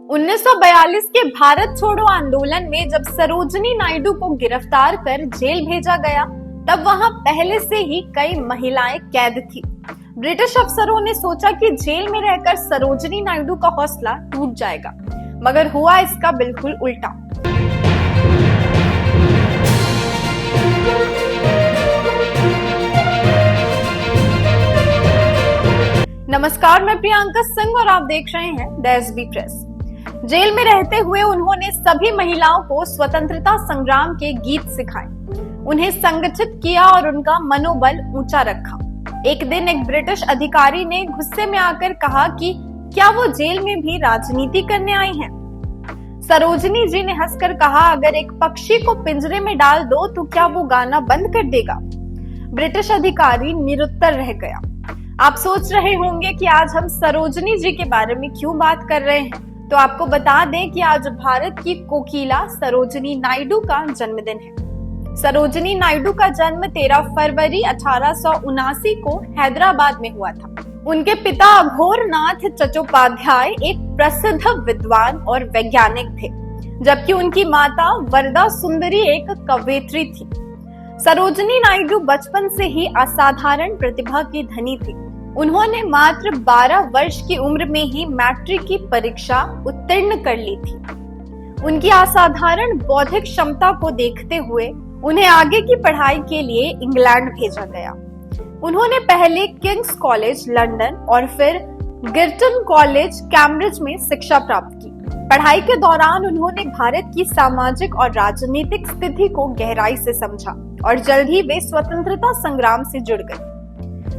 1942 के भारत छोड़ो आंदोलन में जब सरोजिनी नायडू को गिरफ्तार कर जेल भेजा गया, तब वहां पहले से ही कई महिलाएं कैद थी। ब्रिटिश अफसरों ने सोचा कि जेल में रहकर सरोजिनी नायडू का हौसला टूट जाएगा, मगर हुआ इसका बिल्कुल उल्टा। नमस्कार, मैं प्रियंका सिंह और आप देख रहे हैं द एसबी प्रेस। जेल में रहते हुए उन्होंने सभी महिलाओं को स्वतंत्रता संग्राम के गीत सिखाए, उन्हें संगठित किया और उनका मनोबल ऊंचा रखा। एक दिन एक ब्रिटिश अधिकारी ने गुस्से में आकर कहा कि क्या वो जेल में भी राजनीति करने आई हैं? सरोजिनी जी ने हंसकर कहा, अगर एक पक्षी को पिंजरे में डाल दो तो क्या वो गाना बंद कर देगा? ब्रिटिश अधिकारी निरुत्तर रह गया। आप सोच रहे होंगे कि आज हम सरोजिनी जी के बारे में क्यों बात कर रहे हैं, तो आपको बता दें कि आज भारत की कोकिला सरोजिनी नायडू का जन्मदिन है। सरोजिनी नायडू का जन्म 13 फरवरी 1879 को हैदराबाद में हुआ था। उनके पिता अघोरनाथ चट्टोपाध्याय एक प्रसिद्ध विद्वान और वैज्ञानिक थे, जबकि उनकी माता वरदा सुंदरी एक कवयित्री थी। सरोजिनी नायडू बचपन से ही असाधारण प्रतिभा की धनी थी। उन्होंने मात्र 12 वर्ष की उम्र में ही मैट्रिक की परीक्षा उत्तीर्ण कर ली थी। उनकी असाधारण बौद्धिक क्षमता को देखते हुए उन्हें आगे की पढ़ाई के लिए इंग्लैंड भेजा गया। उन्होंने पहले किंग्स कॉलेज लंदन और फिर गिरटन कॉलेज कैम्ब्रिज में शिक्षा प्राप्त की। पढ़ाई के दौरान उन्होंने भारत की सामाजिक और राजनीतिक स्थिति को गहराई से समझा और जल्द ही वे स्वतंत्रता संग्राम से जुड़ गई।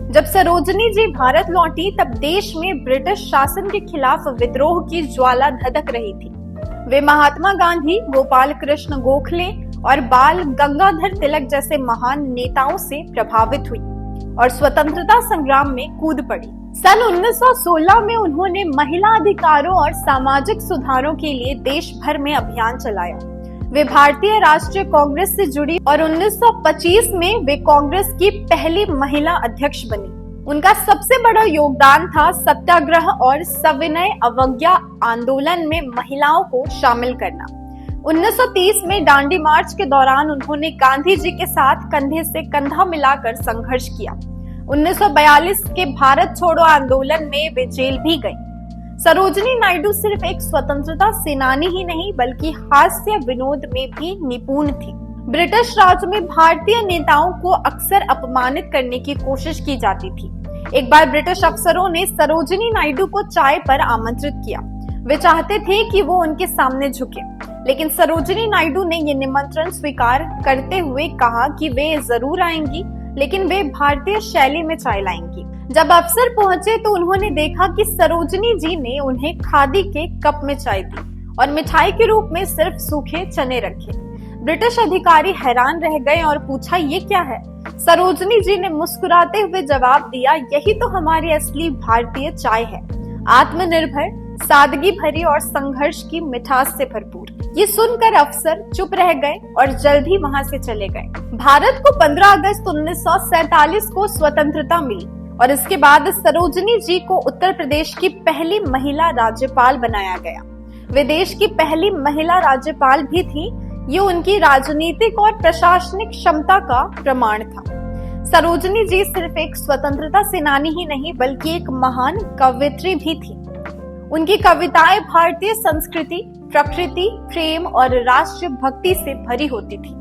जब सरोजिनी जी भारत लौटी, तब देश में ब्रिटिश शासन के खिलाफ विद्रोह की ज्वाला धधक रही थी। वे महात्मा गांधी, गोपाल कृष्ण गोखले और बाल गंगाधर तिलक जैसे महान नेताओं से प्रभावित हुई और स्वतंत्रता संग्राम में कूद पड़ी। सन 1916 में उन्होंने महिला अधिकारों और सामाजिक सुधारों के लिए देश भर में अभियान चलाया। वे भारतीय राष्ट्रीय कांग्रेस से जुड़ी और 1925 में वे कांग्रेस की पहली महिला अध्यक्ष बनी। उनका सबसे बड़ा योगदान था सत्याग्रह और सविनय अवज्ञा आंदोलन में महिलाओं को शामिल करना। 1930 में दांडी मार्च के दौरान उन्होंने गांधी जी के साथ कंधे से कंधा मिलाकर संघर्ष किया। 1942 के भारत छोड़ो आंदोलन में वे जेल भी गईं। सरोजिनी नायडू सिर्फ एक स्वतंत्रता सेनानी ही नहीं, बल्कि हास्य विनोद में भी निपुण थी। ब्रिटिश राज में भारतीय नेताओं को अक्सर अपमानित करने की कोशिश की जाती थी। एक बार ब्रिटिश अफसरों ने सरोजिनी नायडू को चाय पर आमंत्रित किया। वे चाहते थे कि वो उनके सामने झुके, लेकिन सरोजिनी नायडू ने ये निमंत्रण स्वीकार करते हुए कहा कि वे जरूर आएंगी, लेकिन वे भारतीय शैली में चाय लाएंगी। जब अफसर पहुंचे तो उन्होंने देखा कि सरोजिनी जी ने उन्हें खादी के कप में चाय दी और मिठाई के रूप में सिर्फ सूखे चने रखे। ब्रिटिश अधिकारी हैरान रह गए और पूछा, ये क्या है? सरोजिनी जी ने मुस्कुराते हुए जवाब दिया, यही तो हमारी असली भारतीय चाय है, आत्मनिर्भर, सादगी भरी और संघर्ष की मिठास से भरपूर। ये सुनकर अफसर चुप रह गए और जल्द ही वहां से चले गए। भारत को 15 अगस्त 1947 को स्वतंत्रता मिली और इसके बाद सरोजिनी जी को उत्तर प्रदेश की पहली महिला राज्यपाल बनाया गया। वे देश की पहली महिला राज्यपाल भी थी। ये उनकी राजनीतिक और प्रशासनिक क्षमता का प्रमाण था। सरोजिनी जी सिर्फ एक स्वतंत्रता सेनानी ही नहीं, बल्कि एक महान कवयित्री भी थी। उनकी कविताएं भारतीय संस्कृति, प्रकृति, प्रेम और राष्ट्र भक्ति से भरी होती थी।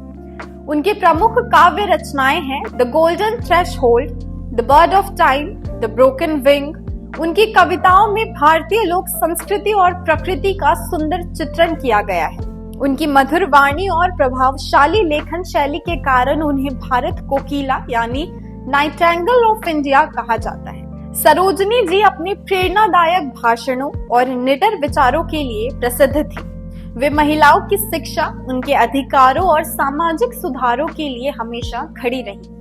उनकी प्रमुख काव्य रचनाएं हैं the golden threshold, the bird of time, the broken wing. उनकी कविताओं में भारतीय लोक संस्कृति और प्रकृति का सुंदर चित्रण किया गया है। उनकी मधुर वाणी और प्रभावशाली लेखन शैली के कारण उन्हें भारत कोकिला यानी नाइटिंगेल ऑफ इंडिया कहा जाता है। सरोजिनी जी अपने प्रेरणादायक भाषणों और निडर विचारों के लिए प्रसिद्ध थी। वे महिलाओं की शिक्षा, उनके अधिकारों और सामाजिक सुधारों के लिए हमेशा खड़ी रही।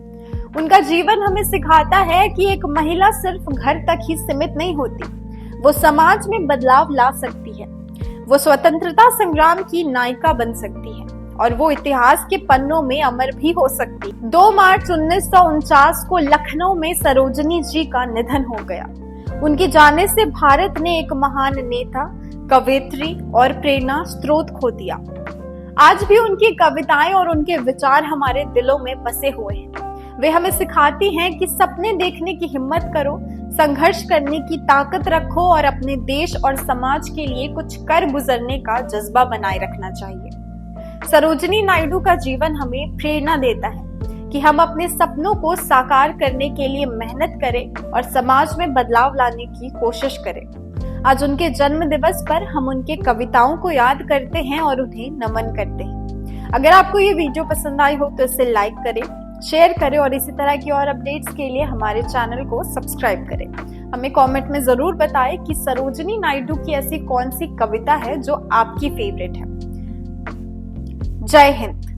उनका जीवन हमें सिखाता है कि एक महिला सिर्फ घर तक ही सीमित नहीं होती, वो समाज में बदलाव ला सकती है, वो स्वतंत्रता संग्राम की नायिका बन सकती है और वो इतिहास के पन्नों में अमर भी हो सकती। 2 मार्च 1949 को लखनऊ में सरोजिनी जी का निधन हो गया। उनके जाने से भारत ने एक महान नेता, कवयित्री और प्रेरणा स्रोत खो दिया। आज भी उनकी कविताएं और उनके विचार हमारे दिलों में बसे हुए हैं। वे हमें सिखाती हैं कि सपने देखने की हिम्मत करो, संघर्ष करने की ताकत रखो और अपने देश और समाज के लिए कुछ कर गुजरने का जज्बा बनाए रखना चाहिए। सरोजिनी नायडू का जीवन हमें प्रेरणा देता है कि हम अपने सपनों को साकार करने के लिए मेहनत करें और समाज में बदलाव लाने की कोशिश करें। आज उनके जन्म दिवस पर हम उनके कविताओं को याद करते हैं और उन्हें नमन करते हैं। अगर आपको ये वीडियो पसंद आई हो तो इसे लाइक करें, शेयर करें और इसी तरह की और अपडेट्स के लिए हमारे चैनल को सब्सक्राइब करें। हमें कमेंट में जरूर बताएं कि सरोजिनी नायडू की ऐसी कौन सी कविता है जो आपकी फेवरेट है। जय हिंद।